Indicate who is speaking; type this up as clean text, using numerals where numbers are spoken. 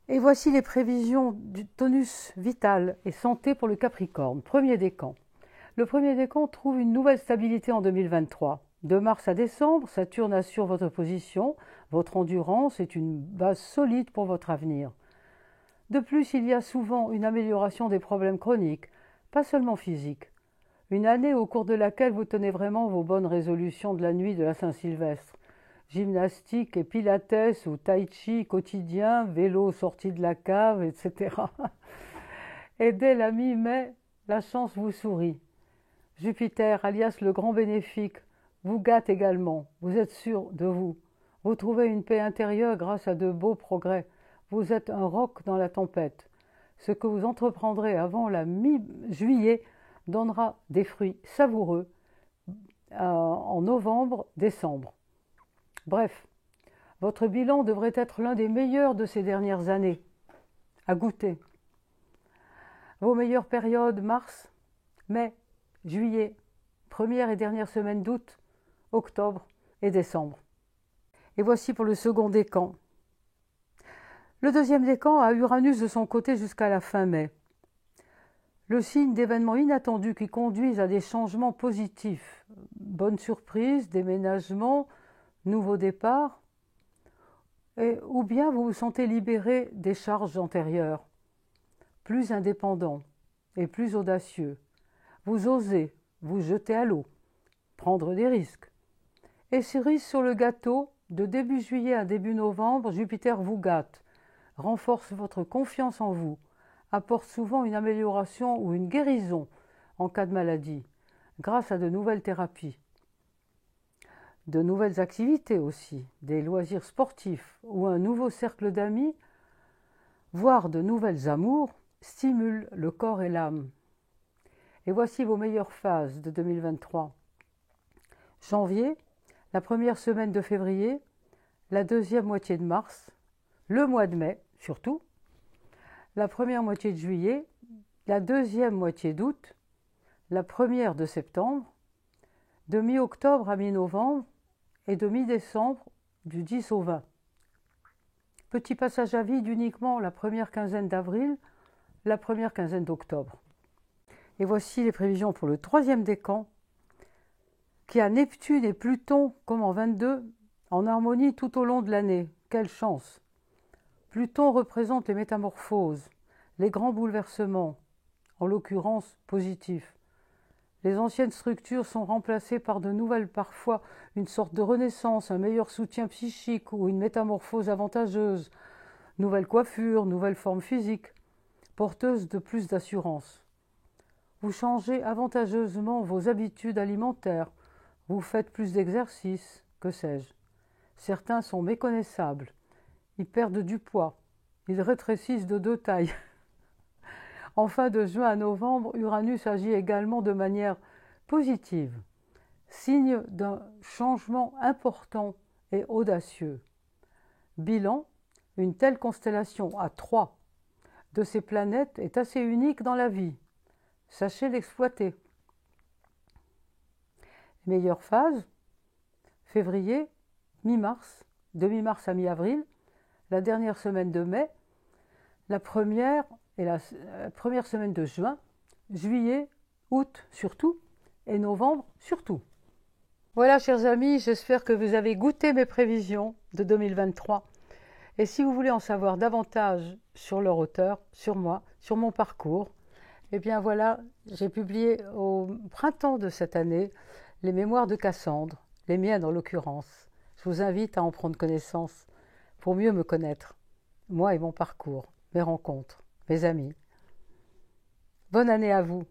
Speaker 1: Et voici les prévisions du tonus vital et santé pour le Capricorne. Premier décan. Le premier décan trouve une nouvelle stabilité en 2023. De mars à décembre, Saturne assure votre position, votre endurance est une base solide pour votre avenir. De plus, il y a souvent une amélioration des problèmes chroniques, pas seulement physiques. Une année au cours de laquelle vous tenez vraiment vos bonnes résolutions de la nuit de la Saint-Sylvestre. Gymnastique et pilates ou tai chi quotidien, vélo sorti de la cave, etc. Et dès la mi-mai, la chance vous sourit. Jupiter, alias le grand bénéfique, vous gâte également. Vous êtes sûr de vous. Vous trouvez une paix intérieure grâce à de beaux progrès. Vous êtes un roc dans la tempête. Ce que vous entreprendrez avant la mi-juillet donnera des fruits savoureux en novembre, décembre. Bref, votre bilan devrait être l'un des meilleurs de ces dernières années. À goûter. Vos meilleures périodes, mars, mai, juillet, première et dernière semaine d'août, octobre et décembre. Et voici pour le second décan. Le deuxième décan a Uranus de son côté jusqu'à la fin mai. Le signe d'événements inattendus qui conduisent à des changements positifs. Bonne surprise, déménagement, nouveau départ. Ou bien vous vous sentez libéré des charges antérieures, plus indépendant et plus audacieux. Vous osez vous jeter à l'eau, prendre des risques. Et cerise sur le gâteau, de début juillet à début novembre, Jupiter vous gâte, renforce votre confiance en vous, apporte souvent une amélioration ou une guérison en cas de maladie, grâce à de nouvelles thérapies. De nouvelles activités aussi, des loisirs sportifs ou un nouveau cercle d'amis, voire de nouvelles amours, stimulent le corps et l'âme. Et voici vos meilleures phases de 2023. Janvier, la première semaine de février, la deuxième moitié de mars, le mois de mai surtout, la première moitié de juillet, la deuxième moitié d'août, la première de septembre, de mi-octobre à mi-novembre et de mi-décembre du 10 au 20. Petit passage à vide uniquement la première quinzaine d'avril, la première quinzaine d'octobre. Et voici les prévisions pour le troisième décan, qui a Neptune et Pluton, comme en 22, en harmonie tout au long de l'année. Quelle chance! Pluton représente les métamorphoses, les grands bouleversements, en l'occurrence positifs. Les anciennes structures sont remplacées par de nouvelles, parfois une sorte de renaissance, un meilleur soutien psychique ou une métamorphose avantageuse, nouvelle coiffure, nouvelle forme physique, porteuse de plus d'assurance. Vous changez avantageusement vos habitudes alimentaires, vous faites plus d'exercice, que sais-je. Certains sont méconnaissables, ils perdent du poids, ils rétrécissent de 2 tailles. Enfin, de juin à novembre, Uranus agit également de manière positive, signe d'un changement important et audacieux. Bilan, une telle constellation à 3 de ces planètes est assez unique dans la vie. Sachez l'exploiter. Meilleure phase, février, mi-mars, de mi-mars à mi-avril, la dernière semaine de mai, la première et la première semaine de juin, juillet, août surtout, et novembre surtout. Voilà, chers amis, j'espère que vous avez goûté mes prévisions de 2023. Et si vous voulez en savoir davantage sur leur auteur, sur moi, sur mon parcours, eh bien voilà, j'ai publié au printemps de cette année les mémoires de Cassandre, les miennes en l'occurrence. Je vous invite à en prendre connaissance pour mieux me connaître, moi et mon parcours, mes rencontres, mes amis. Bonne année à vous!